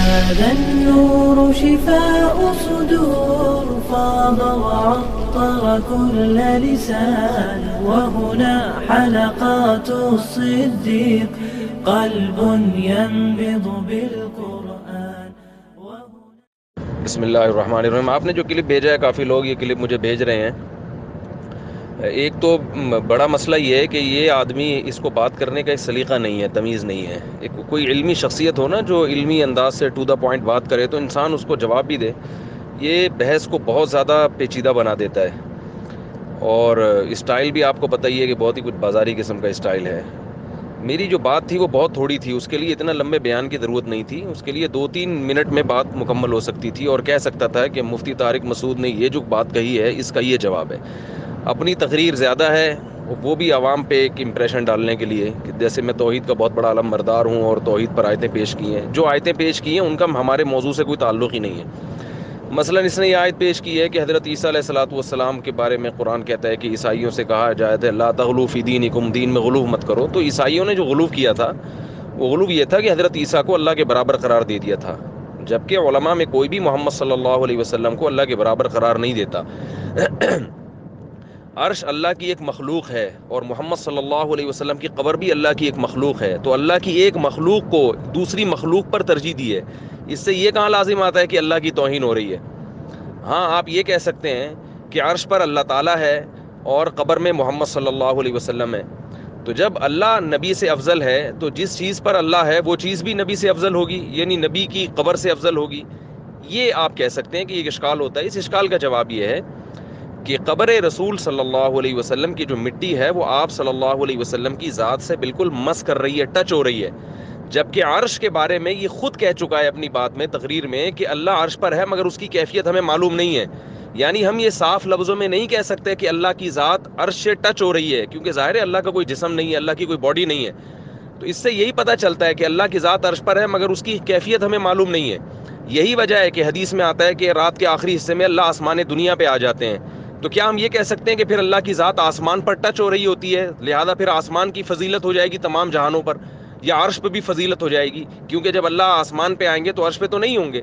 هذا النور شفاء صدور فاض وعطر كل لسان وهنا حلقات الصديق قلب ينبض بالقرآن. بسم اللہ الرحمن الرحیم. آپ نے جو کلپ بھیجا ہے، کافی لوگ یہ کلپ مجھے بھیج رہے ہیں. ایک تو بڑا مسئلہ یہ ہے کہ یہ آدمی، اس کو بات کرنے کا ایک سلیقہ نہیں ہے، تمیز نہیں ہے. ایک کوئی علمی شخصیت ہو نا جو علمی انداز سے ٹو دا پوائنٹ بات کرے تو انسان اس کو جواب بھی دے. یہ بحث کو بہت زیادہ پیچیدہ بنا دیتا ہے، اور اسٹائل بھی آپ کو پتہ ہی ہے کہ بہت ہی کچھ بازاری قسم کا اسٹائل ہے. میری جو بات تھی وہ بہت تھوڑی تھی، اس کے لیے اتنا لمبے بیان کی ضرورت نہیں تھی. اس کے لیے 2-3 منٹ میں بات مکمل ہو سکتی تھی، اور کہہ سکتا تھا کہ مفتی طارق مسعود نے یہ جو بات کہی ہے اس کا یہ جواب ہے. اپنی تقریر زیادہ ہے، وہ بھی عوام پہ ایک امپریشن ڈالنے کے لیے کہ جیسے میں توحید کا بہت بڑا علم بردار ہوں اور توحید پر آیتیں پیش کی ہیں. جو آیتیں پیش کی ہیں ان کا ہمارے موضوع سے کوئی تعلق ہی نہیں ہے. مثلا اس نے یہ آیت پیش کی ہے کہ حضرت عیسیٰ علیہ الصلوۃ والسلام کے بارے میں قرآن کہتا ہے کہ عیسائیوں سے کہا جائے تھا لا تغلو فی دینکم، دین میں غلو مت کرو. تو عیسائیوں نے جو غلو کیا تھا وہ غلو یہ تھا کہ حضرت عیسیٰ کو اللہ کے برابر قرار دے دیا تھا، جبکہ علماء میں کوئی بھی محمد صلی اللہ علیہ وسلم کو اللہ کے برابر قرار نہیں دیتا. عرش اللہ کی ایک مخلوق ہے اور محمد صلی اللہ علیہ وسلم کی قبر بھی اللہ کی ایک مخلوق ہے. تو اللہ کی ایک مخلوق کو دوسری مخلوق پر ترجیح دی ہے. اس سے یہ کہاں لازم آتا ہے کہ اللہ کی توہین ہو رہی ہے؟ ہاں، آپ یہ کہہ سکتے ہیں کہ عرش پر اللہ تعالیٰ ہے اور قبر میں محمد صلی اللہ علیہ وسلم ہے. تو جب اللہ نبی سے افضل ہے تو جس چیز پر اللہ ہے وہ چیز بھی نبی سے افضل ہوگی، یعنی نبی کی قبر سے افضل ہوگی. یہ آپ کہہ سکتے ہیں کہ ایک اشکال ہوتا ہے. اس اشکال کا جواب یہ ہے کہ قبر رسول صلی اللہ علیہ وسلم کی جو مٹی ہے وہ آپ صلی اللہ علیہ وسلم کی ذات سے بالکل مس کر رہی ہے، ٹچ ہو رہی ہے. جبکہ عرش کے بارے میں یہ خود کہہ چکا ہے اپنی بات میں، تقریر میں، کہ اللہ عرش پر ہے مگر اس کی کیفیت ہمیں معلوم نہیں ہے. یعنی ہم یہ صاف لفظوں میں نہیں کہہ سکتے کہ اللہ کی ذات عرش سے ٹچ ہو رہی ہے، کیونکہ ظاہر ہے اللہ کا کوئی جسم نہیں ہے، اللہ کی کوئی باڈی نہیں ہے. تو اس سے یہی پتہ چلتا ہے کہ اللہ کی ذات عرش پر ہے مگر اس کی کیفیت ہمیں معلوم نہیں ہے. یہی وجہ ہے کہ حدیث میں آتا ہے کہ رات کے آخری حصے میں اللہ آسمان دنیا پہ آ جاتے ہیں. تو کیا ہم یہ کہہ سکتے ہیں کہ پھر اللہ کی ذات آسمان پر ٹچ ہو رہی ہوتی ہے، لہذا پھر آسمان کی فضیلت ہو جائے گی تمام جہانوں پر، یا عرش پہ بھی فضیلت ہو جائے گی؟ کیونکہ جب اللہ آسمان پہ آئیں گے تو عرش پہ تو نہیں ہوں گے.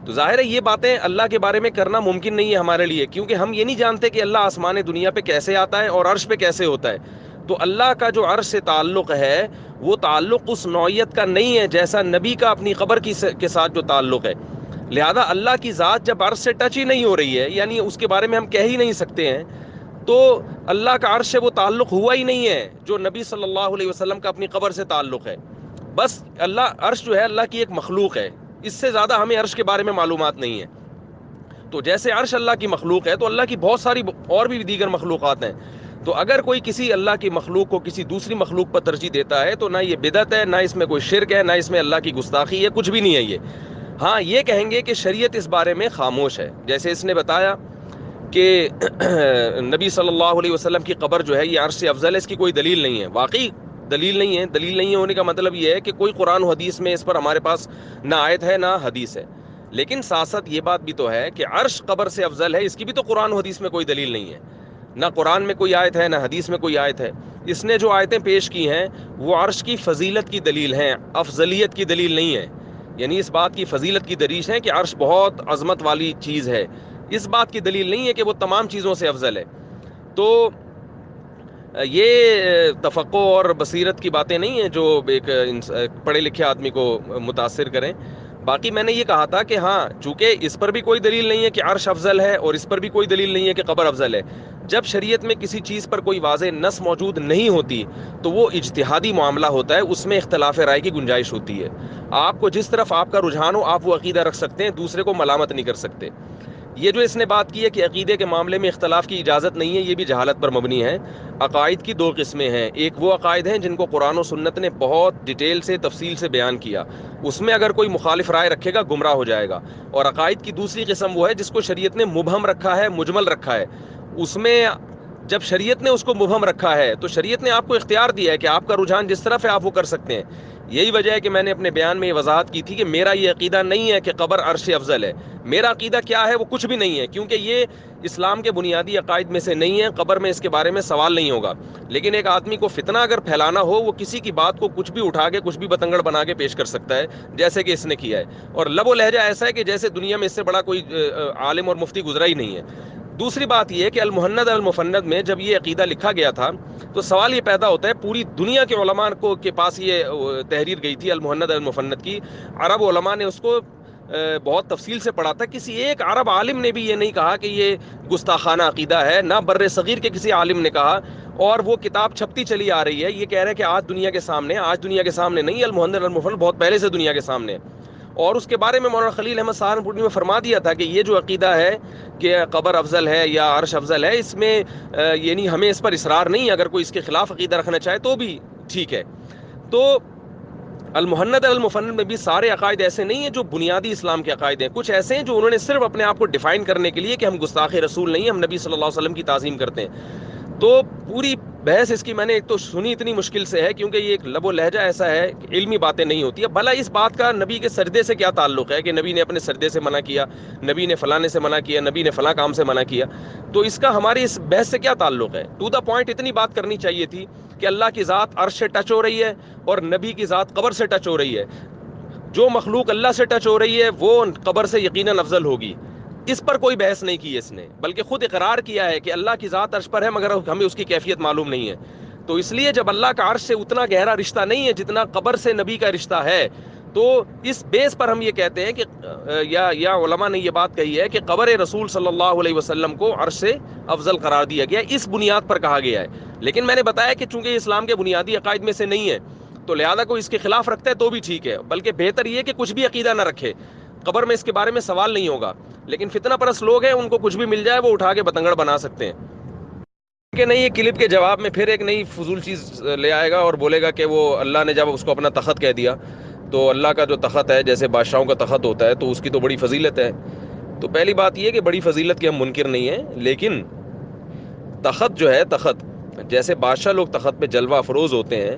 تو ظاہر ہے یہ باتیں اللہ کے بارے میں کرنا ممکن نہیں ہے ہمارے لیے، کیونکہ ہم یہ نہیں جانتے کہ اللہ آسمان دنیا پہ کیسے آتا ہے اور عرش پہ کیسے ہوتا ہے. تو اللہ کا جو عرش سے تعلق ہے وہ تعلق اس نوعیت کا نہیں ہے جیسا نبی کا اپنی قبر کے ساتھ جو تعلق ہے. لہذا اللہ کی ذات جب عرش سے ٹچ ہی نہیں ہو رہی ہے، یعنی اس کے بارے میں ہم کہہ ہی نہیں سکتے ہیں، تو اللہ کا عرش سے وہ تعلق ہوا ہی نہیں ہے جو نبی صلی اللہ علیہ وسلم کا اپنی قبر سے تعلق ہے. بس اللہ عرش جو ہے اللہ کی ایک مخلوق ہے، اس سے زیادہ ہمیں عرش کے بارے میں معلومات نہیں ہے. تو جیسے عرش اللہ کی مخلوق ہے تو اللہ کی بہت ساری اور بھی دیگر مخلوقات ہیں. تو اگر کوئی کسی اللہ کی مخلوق کو کسی دوسری مخلوق پر ترجیح دیتا ہے تو نہ یہ بدعت ہے، نہ اس میں کوئی شرک ہے، نہ اس میں اللہ کی گستاخی ہے، کچھ بھی نہیں ہے یہ. ہاں یہ کہیں گے کہ شریعت اس بارے میں خاموش ہے. جیسے اس نے بتایا کہ نبی صلی اللہ علیہ وسلم کی قبر جو ہے یہ عرش سے افضل ہے، اس کی کوئی دلیل نہیں ہے. واقعی دلیل نہیں ہے. دلیل نہیں ہونے کا مطلب یہ ہے کہ کوئی قرآن و حدیث میں اس پر ہمارے پاس نہ آیت ہے نہ حدیث ہے. لیکن ساتھ ساتھ یہ بات بھی تو ہے کہ عرش قبر سے افضل ہے، اس کی بھی تو قرآن و حدیث میں کوئی دلیل نہیں ہے. نہ قرآن میں کوئی آیت ہے نہ حدیث میں کوئی آیت ہے. اس نے جو آیتیں پیش کی ہیں وہ عرش کی فضیلت کی دلیل ہیں، افضلیت کی دلیل نہیں ہے. یعنی اس بات کی فضیلت کی دلیل ہے کہ عرش بہت عظمت والی چیز ہے، اس بات کی دلیل نہیں ہے کہ وہ تمام چیزوں سے افضل ہے. تو یہ تفقع اور بصیرت کی باتیں نہیں ہیں جو ایک پڑھے لکھے آدمی کو متاثر کریں. باقی میں نے یہ کہا تھا کہ ہاں چونکہ اس پر بھی کوئی دلیل نہیں ہے کہ عرش افضل ہے اور اس پر بھی کوئی دلیل نہیں ہے کہ قبر افضل ہے. جب شریعت میں کسی چیز پر کوئی واضح نص موجود نہیں ہوتی تو وہ اجتہادی معاملہ ہوتا ہے، اس میں اختلاف رائے کی گنجائش ہوتی ہے. آپ کو جس طرف آپ کا رجحان ہو آپ وہ عقیدہ رکھ سکتے ہیں، دوسرے کو ملامت نہیں کر سکتے. یہ جو اس نے بات کی ہے کہ عقیدے کے معاملے میں اختلاف کی اجازت نہیں ہے، یہ بھی جہالت پر مبنی ہے. عقائد کی 2 قسمیں ہیں. ایک وہ عقائد ہیں جن کو قرآن و سنت نے بہت ڈیٹیل سے تفصیل سے بیان کیا، اس میں اگر کوئی مخالف رائے رکھے گا گمراہ ہو جائے گا. اور عقائد کی دوسری قسم وہ ہے جس کو شریعت نے مبہم رکھا ہے، مجمل رکھا ہے، اس میں جب شریعت نے اس کو مبہم رکھا ہے تو شریعت نے آپ کو اختیار دیا ہے کہ آپ کا رجحان جس طرف ہے آپ وہ کر سکتے ہیں. یہی وجہ ہے کہ میں نے اپنے بیان میں یہ وضاحت کی تھی کہ میرا یہ عقیدہ نہیں ہے کہ قبر عرش افضل ہے. میرا عقیدہ کیا ہے وہ کچھ بھی نہیں ہے, کیونکہ یہ اسلام کے بنیادی عقائد میں سے نہیں ہے. قبر میں اس کے بارے میں سوال نہیں ہوگا. لیکن ایک آدمی کو فتنہ اگر پھیلانا ہو, وہ کسی کی بات کو کچھ بھی اٹھا کے کچھ بھی بتنگڑ بنا کے پیش کر سکتا ہے, جیسے کہ اس نے کیا ہے. اور لب و لہجہ ایسا ہے کہ جیسے دنیا میں اس سے بڑا کوئی عالم اور مفتی گزرا ہی نہیں ہے. دوسری بات یہ ہے کہ المہند المفند میں جب یہ عقیدہ لکھا گیا تھا تو سوال یہ پیدا ہوتا ہے, پوری دنیا کے علماء کو کے پاس یہ تحریر گئی تھی المہند المفند کی. عرب علماء نے اس کو بہت تفصیل سے پڑھا تھا. کسی ایک عرب عالم نے بھی یہ نہیں کہا کہ یہ گستاخانہ عقیدہ ہے, نہ بر صغیر کے کسی عالم نے کہا. اور وہ کتاب چھپتی چلی آ رہی ہے. یہ کہہ رہے ہیں کہ آج دنیا کے سامنے نہیں, المہند المفند بہت پہلے سے دنیا کے سامنے ہے. اور اس کے بارے میں مولانا خلیل احمد سہارنپوری میں فرما دیا تھا کہ یہ جو عقیدہ ہے کہ قبر افضل ہے یا عرش افضل ہے, اس میں یعنی ہمیں اس پر اصرار نہیں. اگر کوئی اس کے خلاف عقیدہ رکھنا چاہے تو بھی ٹھیک ہے. تو المہند المفند میں بھی سارے عقائد ایسے نہیں ہیں جو بنیادی اسلام کے عقائد ہیں. کچھ ایسے ہیں جو انہوں نے صرف اپنے آپ کو ڈیفائن کرنے کے لیے کہ ہم گستاخ رسول نہیں ہیں, ہم نبی صلی اللہ علیہ وسلم کی تعظیم کرتے ہیں. تو پوری بحث اس کی میں نے ایک تو سنی اتنی مشکل سے ہے کیونکہ یہ ایک لب و لہجہ ایسا ہے کہ علمی باتیں نہیں ہوتی. اب بھلا اس بات کا نبی کے سجدے سے کیا تعلق ہے کہ نبی نے اپنے سجدے سے منع کیا, نبی نے فلانے سے منع کیا, نبی نے فلاں کام سے منع کیا. تو اس کا ہماری اس بحث سے کیا تعلق ہے؟ ٹو دا پوائنٹ اتنی بات کرنی چاہیے تھی کہ اللہ کی ذات عرش سے ٹچ ہو رہی ہے اور نبی کی ذات قبر سے ٹچ ہو رہی ہے. جو مخلوق اللہ سے ٹچ ہو رہی ہے وہ قبر سے یقیناً افضل ہوگی. اس پر کوئی بحث نہیں کی اس نے, بلکہ خود اقرار کیا ہے کہ اللہ کی ذات عرش پر ہے مگر ہمیں اس کی کیفیت معلوم نہیں ہے. تو اس لیے جب اللہ کا عرش سے اتنا گہرا رشتہ نہیں ہے جتنا قبر سے نبی کا رشتہ ہے, تو اس بیس پر ہم یہ کہتے ہیں کہ یا علماء نے یہ بات کہی ہے کہ قبر رسول صلی اللہ علیہ وسلم کو عرش سے افضل قرار دیا گیا, اس بنیاد پر کہا گیا ہے. لیکن میں نے بتایا کہ چونکہ اسلام کے بنیادی عقائد میں سے نہیں ہے تو لہذا کوئی اس کے خلاف رکھتا ہے تو بھی ٹھیک ہے, بلکہ بہتر یہ کہ کچھ بھی عقیدہ نہ رکھے. قبر میں اس کے بارے میں سوال نہیں ہوگا, لیکن فتنہ پرست لوگ ہیں, ان کو کچھ بھی مل جائے وہ اٹھا کے بتنگڑ بنا سکتے ہیں. کہ نہیں, یہ کلپ کے جواب میں پھر ایک نئی فضول چیز لے آئے گا اور بولے گا کہ وہ اللہ نے جب اس کو اپنا تخت کہہ دیا تو اللہ کا جو تخت ہے جیسے بادشاہوں کا تخت ہوتا ہے تو اس کی تو بڑی فضیلت ہے. تو پہلی بات یہ کہ بڑی فضیلت کے ہم منکر نہیں ہیں, لیکن تخت جو ہے, تخت جیسے بادشاہ لوگ تخت پہ جلوہ افروز ہوتے ہیں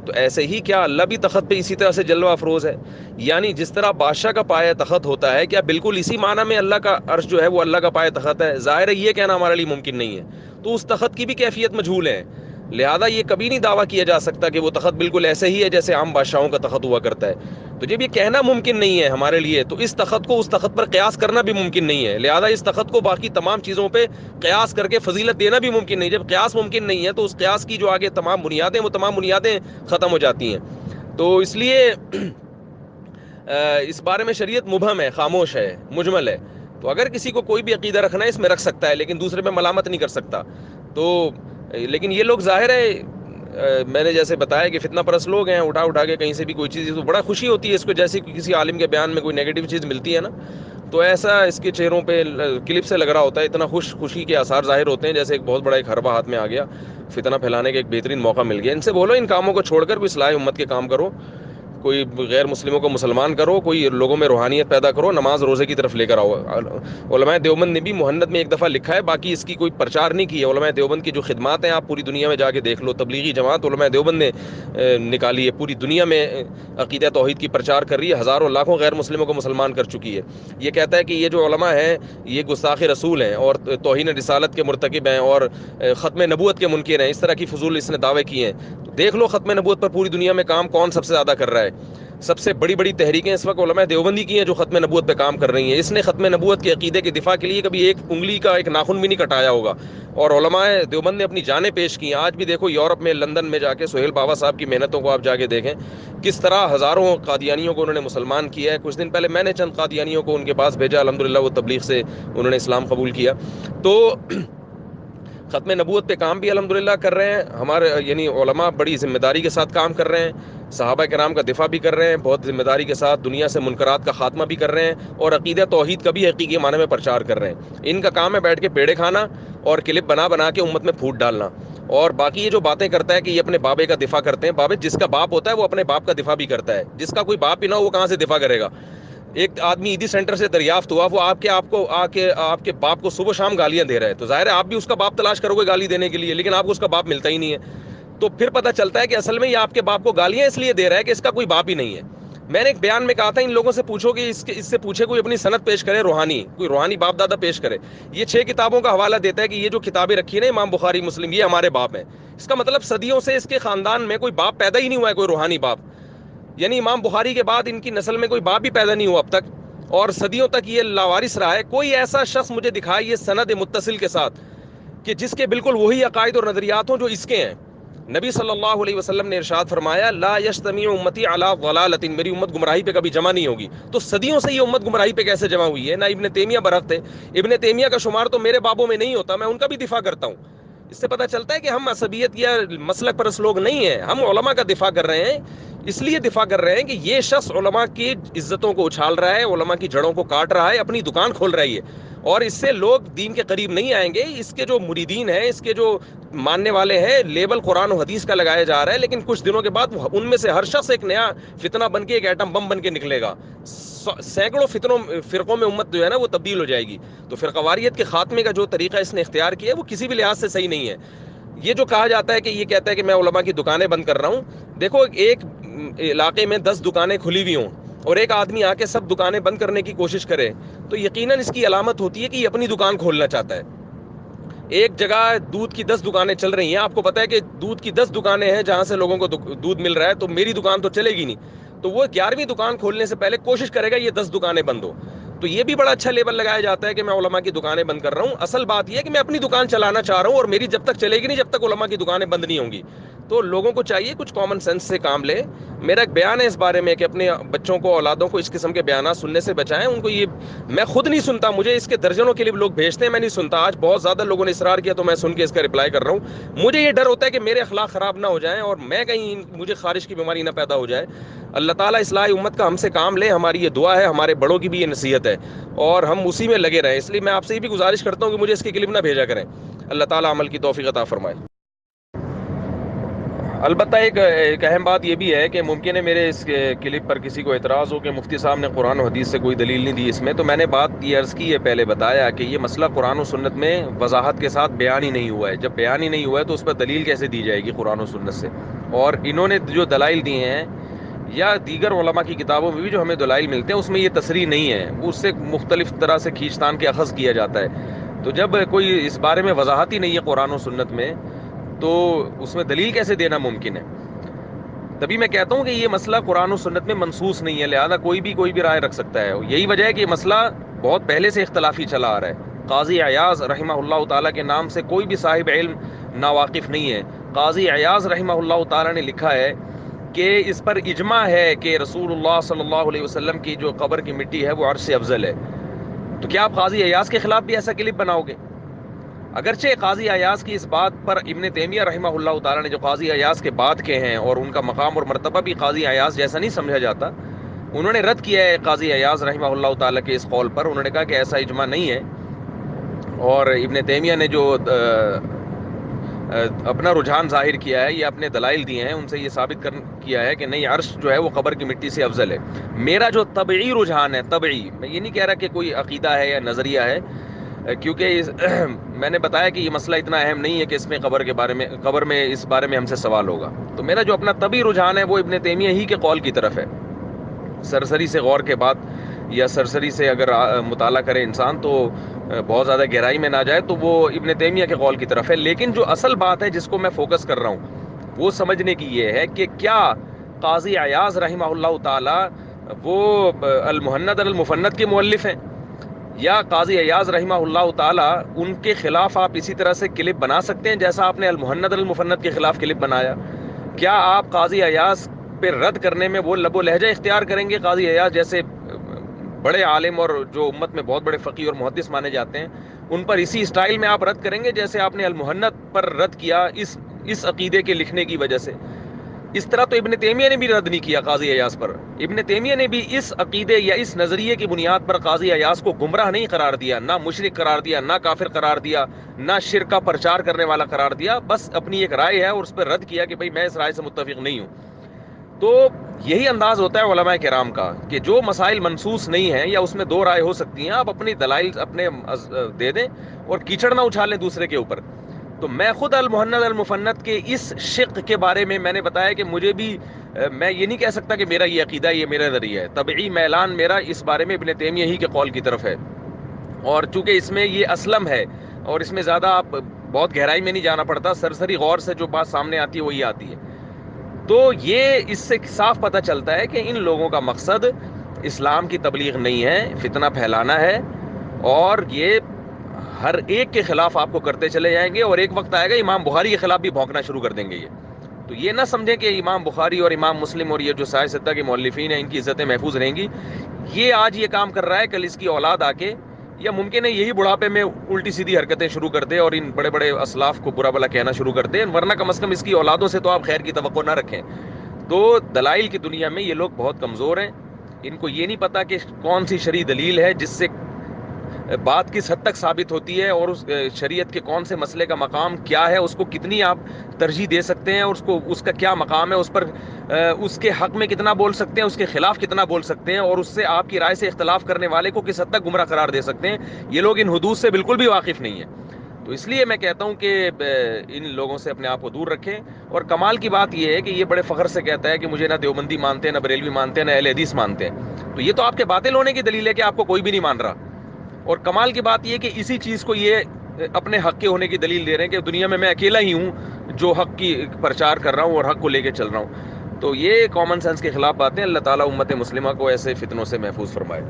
تو ایسے ہی کیا اللہ بھی تخت پہ اسی طرح سے جلوہ افروز ہے؟ یعنی جس طرح بادشاہ کا پایہ تخت ہوتا ہے, کیا بالکل اسی معنی میں اللہ کا عرش جو ہے وہ اللہ کا پایہ تخت ہے؟ ظاہر ہے یہ کہنا ہمارے لیے ممکن نہیں ہے. تو اس تخت کی بھی کیفیت مجہول ہے, لہذا یہ کبھی نہیں دعویٰ کیا جا سکتا کہ وہ تخت بالکل ایسے ہی ہے جیسے عام بادشاہوں کا تخت ہوا کرتا ہے. تو جب یہ کہنا ممکن نہیں ہے ہمارے لیے تو اس تخت کو اس تخت پر قیاس کرنا بھی ممکن نہیں ہے. لہذا اس تخت کو باقی تمام چیزوں پہ قیاس کر کے فضیلت دینا بھی ممکن نہیں. جب قیاس ممکن نہیں ہے تو اس قیاس کی جو آگے تمام بنیادیں وہ تمام بنیادیں ختم ہو جاتی ہیں. تو اس لیے اس بارے میں شریعت مبہم ہے, خاموش ہے, مجمل ہے. تو اگر کسی کو کوئی بھی عقیدہ رکھنا ہے اس میں رکھ سکتا ہے, لیکن دوسرے پہ ملامت نہیں کر سکتا. تو لیکن یہ لوگ ظاہر ہے میں نے جیسے بتایا کہ فتنہ پرست لوگ ہیں, اٹھا کے کہیں سے بھی کوئی چیز, تو بڑا خوشی ہوتی ہے اس کو, جیسے کسی عالم کے بیان میں کوئی نیگیٹو چیز ملتی ہے نا تو ایسا اس کے چہروں پہ کلپ سے لگ رہا ہوتا ہے, اتنا خوشی کے آثار ظاہر ہوتے ہیں جیسے ایک بہت بڑا ایک حربہ ہاتھ میں آ گیا, فتنہ پھیلانے کا ایک بہترین موقع مل گیا. ان سے بولو ان کاموں کو چھوڑ کر کوئی اصلاح امت کے کام کرو, کوئی غیر مسلموں کو مسلمان کرو, کوئی لوگوں میں روحانیت پیدا کرو, نماز روزے کی طرف لے کر آؤ. علماء دیوبند نے بھی مہند میں ایک دفعہ لکھا ہے, باقی اس کی کوئی پرچار نہیں کی ہے. علماء دیوبند کی جو خدمات ہیں آپ پوری دنیا میں جا کے دیکھ لو, تبلیغی جماعت علماء دیوبند نے نکالی ہے, پوری دنیا میں عقیدہ توحید کی پرچار کر رہی ہے, ہزاروں لاکھوں غیر مسلموں کو مسلمان کر چکی ہے. یہ کہتا ہے کہ یہ جو علماء ہیں یہ گستاخ رسول ہیں اور توہین رسالت کے مرتکب ہیں اور ختم نبوت کے منکر ہیں, اس طرح کی فضول اس نے دعوے کیے ہیں. دیکھ لو ختم نبوت پر پوری دنیا میں کام کون سب سے زیادہ کر رہا ہے. سب سے بڑی بڑی تحریکیں اس وقت علماء دیوبندی کی ہیں جو ختم نبوت پہ کام کر رہی ہیں. اس نے ختم نبوت کے عقیدے کے دفاع کے لیے کبھی ایک انگلی کا ایک ناخن بھی نہیں کٹایا ہوگا, اور علماء دیوبند نے اپنی جانیں پیش کی ہیں. آج بھی دیکھو یورپ میں, لندن میں جا کے سہیل بابا صاحب کی محنتوں کو آپ جا کے دیکھیں, کس طرح ہزاروں قادیانیوں کو انہوں نے مسلمان کیا ہے. کچھ دن پہلے میں نے چند قادیانیوں کو ان کے پاس بھیجا, الحمدللہ وہ تبلیغ سے انہوں نے اسلام قبول کیا. تو ختم نبوت پہ کام بھی الحمدللہ کر رہے ہیں ہمارے یعنی علماء, بڑی ذمہ داری کے ساتھ کام کر رہے ہیں, صحابہ کرام کا دفاع بھی کر رہے ہیں, بہت ذمہ داری کے ساتھ دنیا سے منکرات کا خاتمہ بھی کر رہے ہیں, اور عقیدہ توحید کا بھی حقیقی معنی میں پرچار کر رہے ہیں. ان کا کام ہے بیٹھ کے پیڑے کھانا اور کلپ بنا کے امت میں پھوٹ ڈالنا. اور باقی یہ جو باتیں کرتا ہے کہ یہ اپنے بابے کا دفاع کرتے ہیں, بابے جس کا باپ ہوتا ہے وہ اپنے باپ کا دفاع بھی کرتا ہے, جس کا کوئی باپ ہی نہ ہو وہ کہاں سے دفاع کرے گا. ایک آدمی عیدی سینٹر سے دریافت ہوا، وہ آپ کے باپ کو صبح شام گالیاں دے رہا ہے، تو ظاہر ہے آپ بھی اس کا باپ تلاش کرو گے گالی دینے کے لیے، لیکن آپ کو اس کا باپ ملتا ہی نہیں ہے. تو پھر پتہ چلتا ہے کہ اصل میں یہ آپ کے باپ کو گالیاں اس لیے دے رہا ہے کہ اس کا کوئی باپ ہی نہیں ہے. میں نے ایک بیان میں کہا تھا ان لوگوں سے پوچھو کہ اس سے پوچھے کوئی اپنی سند پیش کرے، کوئی روحانی باپ دادا پیش کرے. یہ 6 کتابوں کا حوالہ دیتا ہے کہ یہ جو کتابیں رکھی ہیں نا امام بخاری مسلم، یہ ہمارے باپ ہیں. اس کا مطلب صدیوں سے اس کے خاندان میں کوئی باپ پیدا ہی نہیں ہوا ہے، کوئی روحانی باپ. یعنی امام بخاری کے بعد ان کی نسل میں کوئی باپ بھی پیدا نہیں ہوا اب تک، اور صدیوں تک یہ لاوارث رہا ہے. کوئی ایسا شخص مجھے دکھائے یہ سند متصل کے ساتھ کہ جس کے بالکل وہی عقائد اور نظریات ہوں جو اس کے ہیں. نبی صلی اللہ علیہ وسلم نے ارشاد فرمایا لا یجتمع امتی علی ضلالۃ، میری امت گمراہی پہ کبھی جمع نہیں ہوگی. تو صدیوں سے یہ امت گمراہی پہ کیسے جمع ہوئی ہے؟ نہ ابن تیمیہ برحق تھے، ابن تیمیہ کا شمار تو میرے بابوں میں نہیں ہوتا، میں ان کا بھی دفاع کرتا ہوں. اس سے پتہ چلتا ہے کہ ہم عصبیت یا مسلک پرست لوگ نہیں ہیں، ہم علماء کا دفاع کر رہے ہیں. اس لیے دفاع کر رہے ہیں کہ یہ شخص علماء کی عزتوں کو اچھال رہا ہے، علماء کی جڑوں کو کاٹ رہا ہے، اپنی دکان کھول رہی ہے، اور اس سے لوگ دین کے قریب نہیں آئیں گے. اس کے جو مریدین ہیں، اس کے جو ماننے والے ہیں، لیبل قرآن و حدیث کا لگایا جا رہا ہے، لیکن کچھ دنوں کے بعد ان میں سے ہر شخص ایک نیا فتنہ بن کے، ایک ایٹم بم بن کے نکلے گا. سینکڑوں فرقوں میں امت جو ہے نا وہ تبدیل ہو جائے گی. تو فرقواریت کے خاتمے کا جو طریقہ اس نے اختیار کیا ہے وہ کسی بھی لحاظ سے صحیح نہیں ہے. یہ جو کہا جاتا ہے کہ یہ کہتا ہے کہ میں علماء کی دکانیں بند کر رہا ہوں، دیکھو ایک علاقے میں 10 دکانیں کھلی ہوئی ہوں اور ایک آدمی آ کے سب دکانیں بند کرنے کی کوشش کرے تو یقیناً اس کی علامت ہوتی ہے کہ یہ اپنی دکان کھولنا چاہتا ہے. ایک جگہ دودھ کی 10 دکانیں چل رہی ہیں، آپ کو پتا ہے کہ دودھ کی 10 دکانیں ہیں جہاں سے لوگوں کو دودھ مل رہا ہے، تو میری دکان تو چلے گی نہیں. تو وہ 11ویں دکان کھولنے سے پہلے کوشش کرے گا یہ 10 دکانیں بند ہو. تو یہ بھی بڑا اچھا لیبل لگایا جاتا ہے کہ میں علماء کی دکانیں بند کر رہا ہوں. اصل بات یہ ہے کہ میں اپنی دکان چلانا چاہ رہا ہوں، اور میری جب تک چلے گی نہیں جب تک علماء کی دکانیں بند نہیں ہوں گی. تو لوگوں کو چاہیے کچھ کامن سینس سے کام لے. میرا ایک بیان ہے اس بارے میں کہ اپنے بچوں کو، اولادوں کو اس قسم کے بیانات سننے سے بچائیں. ان کو یہ میں خود نہیں سنتا، مجھے اس کے درجنوں کے لیے لوگ بھیجتے ہیں، میں نہیں سنتا. آج بہت زیادہ لوگوں نے اصرار کیا تو میں سن کے اس کا رپلائی کر رہا ہوں. مجھے یہ ڈر ہوتا ہے کہ میرے اخلاق خراب نہ ہو جائیں اور میں کہیں مجھے خارش کی بیماری نہ پیدا ہو جائے. اللہ تعالیٰ اصلاح امت کا ہم سے کام لے، ہماری یہ دعا ہے، ہمارے بڑوں کی بھی یہ نصیحت ہے، اور ہم اسی میں لگے رہیں. اس لیے میں آپ سے یہ بھی گزارش کرتا ہوں کہ مجھے اس کی کلپ نہ بھیجا کریں. اللہ تعالیٰ عمل کی توفیق عطا فرمائے. البتہ ایک اہم بات یہ بھی ہے کہ ممکن ہے میرے اس کلپ پر کسی کو اعتراض ہو کہ مفتی صاحب نے قرآن و حدیث سے کوئی دلیل نہیں دی اس میں. تو میں نے بات یہ عرض کی ہے، پہلے بتایا کہ یہ مسئلہ قرآن و سنت میں وضاحت کے ساتھ بیان ہی نہیں ہوا ہے. جب بیان ہی نہیں ہوا ہے تو اس پر دلیل کیسے دی جائے گی قرآن و سنت سے؟ اور انہوں نے جو دلائل دی ہیں یا دیگر علماء کی کتابوں میں بھی جو ہمیں دلائل ملتے ہیں اس میں یہ تصریح نہیں ہے، اس سے مختلف طرح سے کھینچتان کے اخذ کیا جاتا ہے. تو جب کوئی اس بارے میں وضاحت ہی نہیں ہے قرآن و سنت میں تو اس میں دلیل کیسے دینا ممکن ہے؟ تبھی میں کہتا ہوں کہ یہ مسئلہ قرآن و سنت میں منصوص نہیں ہے، لہذا کوئی بھی رائے رکھ سکتا ہے. یہی وجہ ہے کہ یہ مسئلہ بہت پہلے سے اختلافی چلا آ رہا ہے. قاضی عیاض رحمہ اللہ تعالیٰ کے نام سے کوئی بھی صاحب علم ناواقف نہیں ہے. قاضی عیاض رحمہ اللہ تعالیٰ نے لکھا ہے کہ اس پر اجماع ہے کہ رسول اللہ صلی اللہ علیہ وسلم کی جو قبر کی مٹی ہے وہ عرش سے افضل ہے. تو کیا آپ قاضی عیاض کے خلاف بھی ایسا کلپ بناؤ گے؟ اگرچہ قاضی عیاض کی اس بات پر ابن تیمیہ رحمہ اللہ تعالیٰ نے جو قاضی عیاض کے بعد کے ہیں اور ان کا مقام اور مرتبہ بھی قاضی عیاض جیسا نہیں سمجھا جاتا، انہوں نے رد کیا ہے قاضی عیاض رحمہ اللہ تعالیٰ کے اس قول پر. انہوں نے کہا کہ ایسا اجماع نہیں ہے، اور ابن تیمیہ نے جو اپنا رجحان ظاہر کیا ہے یا اپنے دلائل دیے ہیں ان سے یہ ثابت کیا ہے کہ نہیں، عرش جو ہے وہ قبر کی مٹی سے افضل ہے. میرا جو طبعی رجحان ہے، طبعی، میں یہ نہیں کہہ رہا کہ کوئی عقیدہ ہے یا نظریہ ہے، کیونکہ میں نے بتایا کہ یہ مسئلہ اتنا اہم نہیں ہے کہ اس میں قبر میں اس بارے میں ہم سے سوال ہوگا. تو میرا جو اپنا طبعی رجحان ہے وہ ابن تیمیہ ہی کے قول کی طرف ہے. سرسری سے غور کے بعد یا سرسری سے اگر مطالعہ کرے انسان تو بہت زیادہ گہرائی میں نہ جائے تو وہ ابن تیمیہ کے قول کی طرف ہے. لیکن جو اصل بات ہے جس کو میں فوکس کر رہا ہوں وہ سمجھنے کی یہ ہے کہ کیا قاضی عیاض رحمہ اللہ تعالی وہ المہند المفند کے مؤلف ہیں، یا قاضی عیاض رحمہ اللہ تعالی ان کے خلاف آپ اسی طرح سے کلپ بنا سکتے ہیں جیسا آپ نے المہند المفند کے خلاف کلپ بنایا؟ کیا آپ قاضی عیاض پہ رد کرنے میں وہ لب و لہجہ اختیار کریں گے قاضی عیاض جیسے بڑے عالم اور جو امت میں بہت بڑے فقیہ اور محدث مانے جاتے ہیں، ان پر اسی اسٹائل میں آپ رد کریں گے جیسے آپ نے المہند پر رد کیا اس عقیدے کے لکھنے کی وجہ سے؟ اس طرح تو ابن تیمیہ نے بھی رد نہیں کیا قاضی عیاض پر. ابن تیمیہ نے بھی اس عقیدے یا اس نظریے کی بنیاد پر قاضی عیاض کو گمراہ نہیں قرار دیا، نہ مشرک قرار دیا، نہ کافر قرار دیا، نہ شرک کا پرچار کرنے والا قرار دیا. بس اپنی ایک رائے ہے اور اس پر رد کیا کہ بھئی میں اس رائے سے متفق نہیں ہوں. تو یہی انداز ہوتا ہے علماء کرام کا کہ جو مسائل منسوس نہیں ہیں یا اس میں دو رائے ہو سکتی ہیں، آپ اپنی دلائل اپنے دے دیں اور کیچڑ نہ اچھالیں دوسرے کے اوپر. تو میں خود المحند المفند کے اس شق کے بارے میں نے بتایا کہ مجھے بھی میں یہ نہیں کہہ سکتا کہ میرا یہ عقیدہ یہ میرا ذریعہ ہے. طبعی میلان میرا اس بارے میں ابن تیمیہ ہی کے قول کی طرف ہے، اور چونکہ اس میں یہ اسلم ہے اور اس میں زیادہ آپ بہت گہرائی میں نہیں جانا پڑتا، سرسری غور سے جو بات سامنے آتی ہے وہی آتی ہے. تو یہ اس سے صاف پتہ چلتا ہے کہ ان لوگوں کا مقصد اسلام کی تبلیغ نہیں ہے، فتنہ پھیلانا ہے، اور یہ ہر ایک کے خلاف آپ کو کرتے چلے جائیں گے، اور ایک وقت آئے گا امام بخاری کے خلاف بھی بھونکنا شروع کر دیں گے. تو یہ نہ سمجھیں کہ امام بخاری اور امام مسلم اور یہ جو سائے ستہ کے مؤلفین ہیں ان کی عزتیں محفوظ رہیں گی. یہ آج یہ کام کر رہا ہے، کل اس کی اولاد آ کے، یا ممکن ہے یہی بڑھاپے میں الٹی سیدھی حرکتیں شروع کر دے اور ان بڑے بڑے اسلاف کو برا بلا کہنا شروع کر دے، ورنہ کم از کم اس کی اولادوں سے تو آپ خیر کی توقع نہ رکھیں. تو دلائل کی دنیا میں یہ لوگ بہت کمزور ہیں، ان کو یہ نہیں پتا کہ کون سی شرعی دلیل ہے جس سے بات کس حد تک ثابت ہوتی ہے، اور اس شریعت کے کون سے مسئلے کا مقام کیا ہے، اس کو کتنی آپ ترجیح دے سکتے ہیں، اور اس کا کیا مقام ہے، اس پر اس کے حق میں کتنا بول سکتے ہیں، اس کے خلاف کتنا بول سکتے ہیں، اور اس سے آپ کی رائے سے اختلاف کرنے والے کو کس حد تک گمراہ قرار دے سکتے ہیں. یہ لوگ ان حدود سے بالکل بھی واقف نہیں ہیں. تو اس لیے میں کہتا ہوں کہ ان لوگوں سے اپنے آپ کو دور رکھیں. اور کمال کی بات یہ ہے کہ یہ بڑے فخر سے کہتا ہے کہ مجھے نہ دیوبندی مانتے ہیں، نہ بریلوی مانتے ہیں، نہ اہل حدیث مانتے ہیں. تو یہ تو آپ کے باطل ہونے کی دلیل ہے کہ آپ کو کوئی بھی نہیں مان رہا. اور کمال کی بات یہ کہ اسی چیز کو یہ اپنے حق کے ہونے کی دلیل دے رہے ہیں کہ دنیا میں اکیلا ہی ہوں جو حق کی پرچار کر رہا ہوں اور حق کو لے کے چل رہا ہوں. تو یہ کامن سینس کے خلاف باتیں. اللہ تعالیٰ امت مسلمہ کو ایسے فتنوں سے محفوظ فرمائے.